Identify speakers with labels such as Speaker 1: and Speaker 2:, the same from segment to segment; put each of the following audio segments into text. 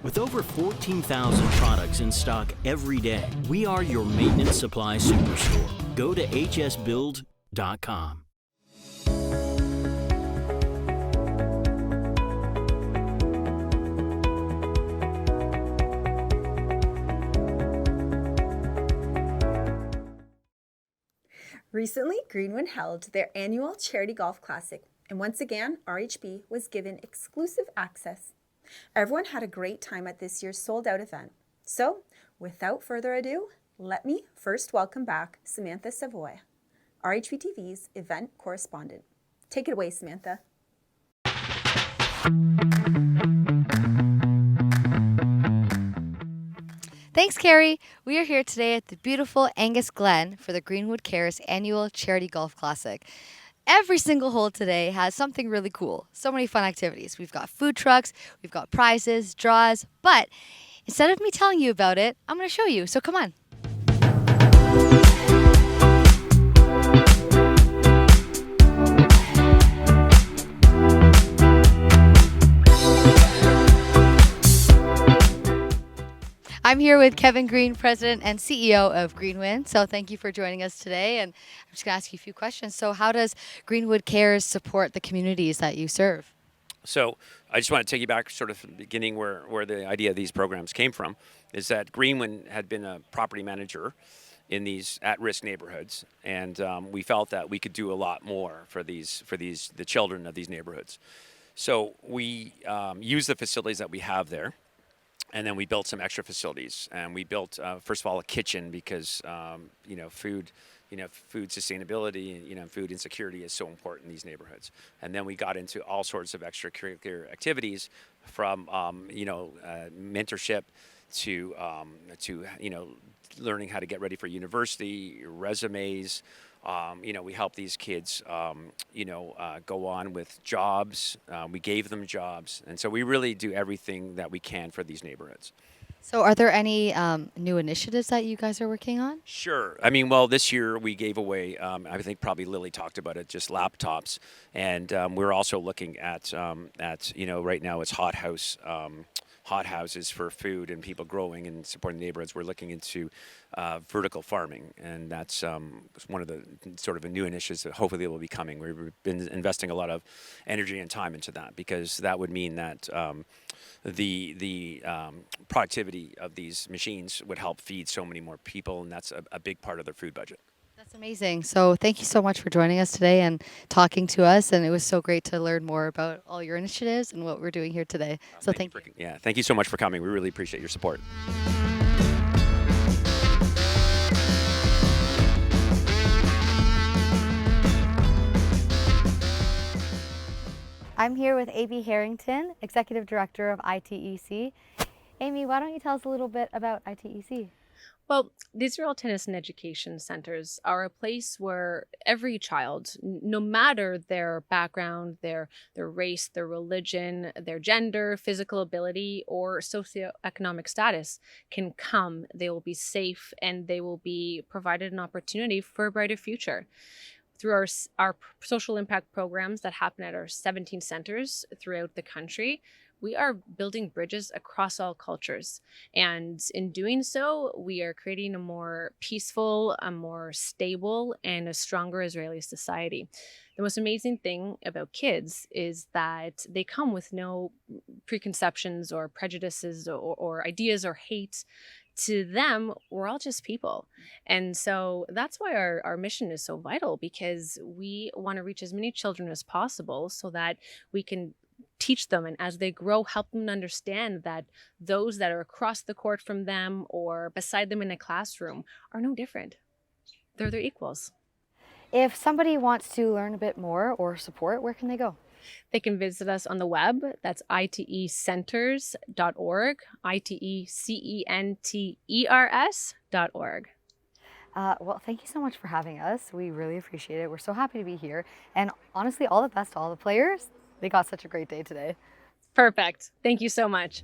Speaker 1: With over 14,000 products in stock every day, we are your maintenance supply superstore. Go to hsbuild.com.
Speaker 2: Recently, Greenwin held their annual Charity Golf Classic, and once again, RHB was given exclusive access. Everyone had a great time at this year's sold-out event. So, without further ado, let me first welcome back Samantha Savoy, RHB TV's event correspondent. Take it away, Samantha.
Speaker 3: Thanks, Carrie. We are here today at the beautiful Angus Glen for the Greenwood Cares annual Charity Golf Classic. Every single hole today has something really cool. So many fun activities. We've got food trucks, we've got prizes, draws, but instead of me telling you about it, I'm going to show you. So come on. I'm here with Kevin Green, President and CEO of Greenwin. So thank you for joining us today. And I'm just going to ask you a few questions. So how does Greenwood Cares support the communities that you serve?
Speaker 4: So I just want to take you back sort of from the beginning where the idea of these programs came from, is that Greenwin had been a property manager in these at-risk neighborhoods, and we felt that we could do a lot more for the children of these neighborhoods. So we used the facilities that we have there. And then we built some extra facilities, and we built first of all a kitchen because food sustainability and food insecurity is so important in these neighborhoods. And then we got into all sorts of extracurricular activities, from mentorship to learning how to get ready for university, resumes. We help these kids, go on with jobs. We gave them jobs. And so we really do everything that we can for these neighborhoods.
Speaker 3: So are there any new initiatives that you guys are working on?
Speaker 4: Sure. This year we gave away, I think probably Lily talked about it, just laptops. And we're also looking at right now it's hot houses for food and people growing and supporting the neighborhoods. We're looking into vertical farming, and that's one of the sort of new initiatives that hopefully will be coming. We've been investing a lot of energy and time into that, because that would mean that the productivity of these machines would help feed so many more people, and that's a big part of their food budget.
Speaker 3: That's amazing. So thank you so much for joining us today and talking to us. And it was so great to learn more about all your initiatives and what we're doing here today. So thank you.
Speaker 4: Yeah, thank you so much for coming. We really appreciate your support.
Speaker 3: I'm here with Amy Harrington, Executive Director of ITEC. Amy, why don't you tell us a little bit about ITEC?
Speaker 5: Well, the Israel Tennis and Education Centers are a place where every child, no matter their background, their race, their religion, their gender, physical ability, or socioeconomic status, can come. They will be safe, and they will be provided an opportunity for a brighter future. Through our social impact programs that happen at our 17 centers throughout the country, we are building bridges across all cultures. And in doing so, we are creating a more peaceful, a more stable, and a stronger Israeli society. The most amazing thing about kids is that they come with no preconceptions or prejudices or ideas or hate. To them, we're all just people. And so that's why our mission is so vital, because we want to reach as many children as possible so that we can teach them, and as they grow, help them understand that those that are across the court from them or beside them in a classroom are no different. They're their equals.
Speaker 3: If somebody wants to learn a bit more or support, where can they go?
Speaker 5: They can visit us on the web. That's itecenters.org, itecenters.org.
Speaker 3: Well, thank you so much for having us. We really appreciate it. We're so happy to be here. And honestly, all the best to all the players. They got such a great day today.
Speaker 5: Perfect. Thank you so much.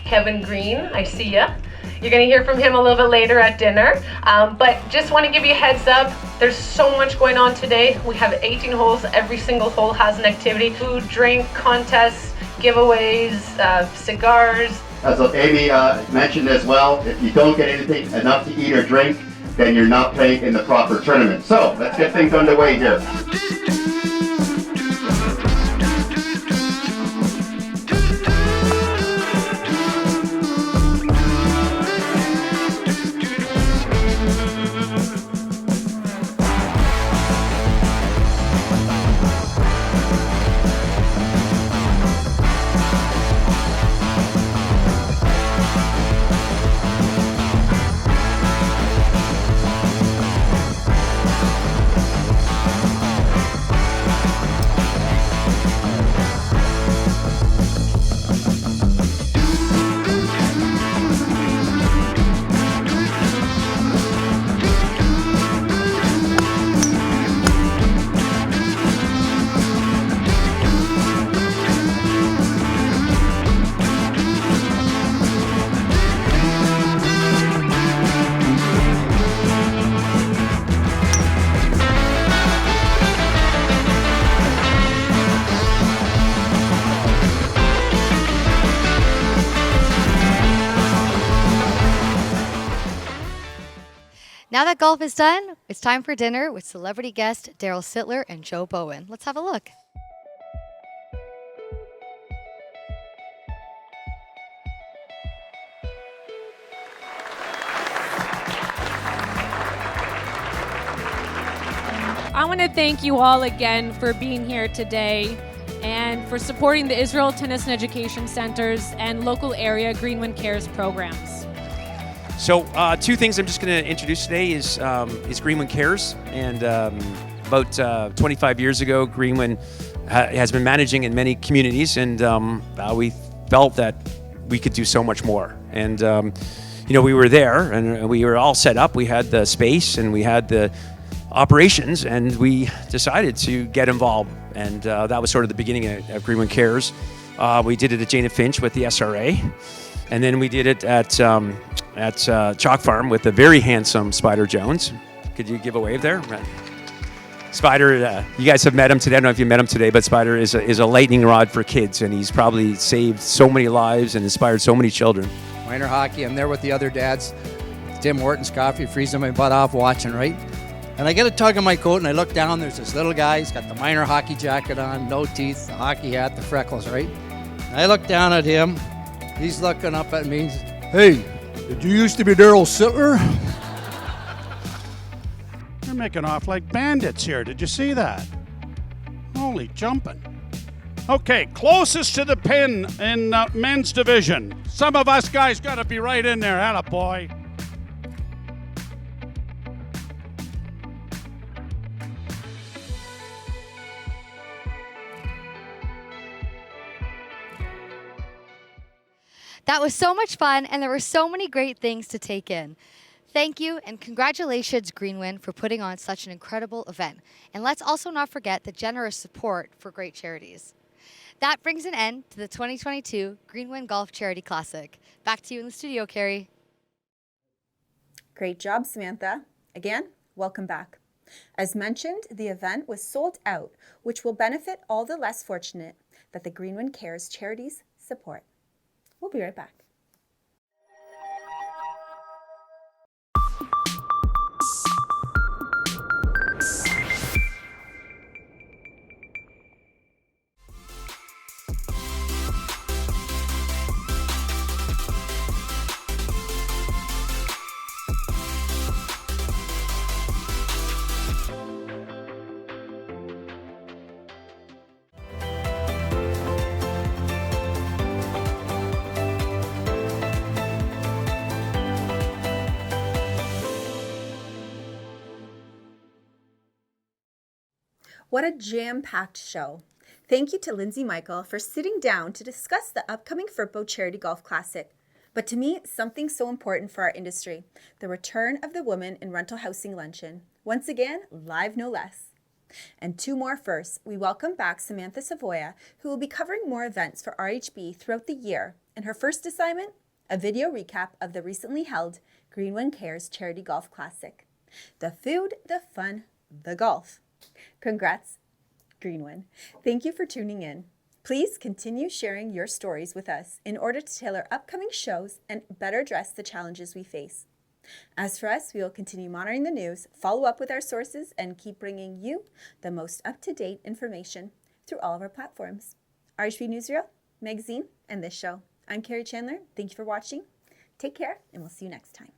Speaker 5: Kevin Green, I see ya. You're going to hear from him a little bit later at dinner. But just want to give you a heads up. There's so much going on today. We have 18 holes. Every single hole has an activity, food, drink, contests, giveaways, cigars.
Speaker 6: As Amy mentioned as well, if you don't get anything enough to eat or drink, then you're not playing in the proper tournament. So let's get things underway here.
Speaker 3: Now that golf is done, it's time for dinner with celebrity guest Daryl Sittler and Joe Bowen. Let's have a look.
Speaker 5: I want to thank you all again for being here today and for supporting the Israel Tennis and Education Centers and local area Greenwin Cares programs.
Speaker 4: So two things I'm just going to introduce today is Greenwin Cares, and about 25 years ago, Greenwin has been managing in many communities, and we felt that we could do so much more. And we were there, and we were all set up. We had the space, and we had the operations, and we decided to get involved. And that was sort of the beginning of Greenwin Cares. We did it at Jane and Finch with the SRA, and then we did it at Chalk Farm with the very handsome Spider Jones. Could you give a wave there? Spider, you guys have met him today. I don't know if you met him today, but Spider is a lightning rod for kids, and he's probably saved so many lives and inspired so many children.
Speaker 7: Minor hockey, I'm there with the other dads. Tim Horton's coffee, freezing my butt off watching, right? And I get a tug on my coat, and I look down, there's this little guy, he's got the minor hockey jacket on, no teeth, the hockey hat, the freckles, right? And I look down at him, he's looking up at me, hey, did you used to be Daryl Sittler?
Speaker 8: They're making off like bandits here. Did you see that? Holy jumping. Okay, closest to the pin in men's division. Some of us guys got to be right in there. Attaboy.
Speaker 3: That was so much fun, and there were so many great things to take in. Thank you, and congratulations, Greenwin, for putting on such an incredible event. And let's also not forget the generous support for great charities. That brings an end to the 2022 Greenwin Golf Charity Classic. Back to you in the studio, Carrie.
Speaker 2: Great job, Samantha. Again, welcome back. As mentioned, the event was sold out, which will benefit all the less fortunate that the Greenwin Cares charities support. We'll be right back. What a jam-packed show. Thank you to Lindsay Michael for sitting down to discuss the upcoming FERPO Charity Golf Classic. But to me, something so important for our industry, the return of the Women in Rental Housing Luncheon. Once again, live no less. And two more firsts. We welcome back Samantha Savoya, who will be covering more events for RHB throughout the year. And her first assignment, a video recap of the recently held Greenwin Cares Charity Golf Classic. The food, the fun, the golf. Congrats, Greenwin. Thank you for tuning in. Please continue sharing your stories with us in order to tailor upcoming shows and better address the challenges we face. As for us, we will continue monitoring the news, follow up with our sources, and keep bringing you the most up-to-date information through all of our platforms. RHB Newsreel, magazine, and this show. I'm Carrie Chandler. Thank you for watching. Take care, and we'll see you next time.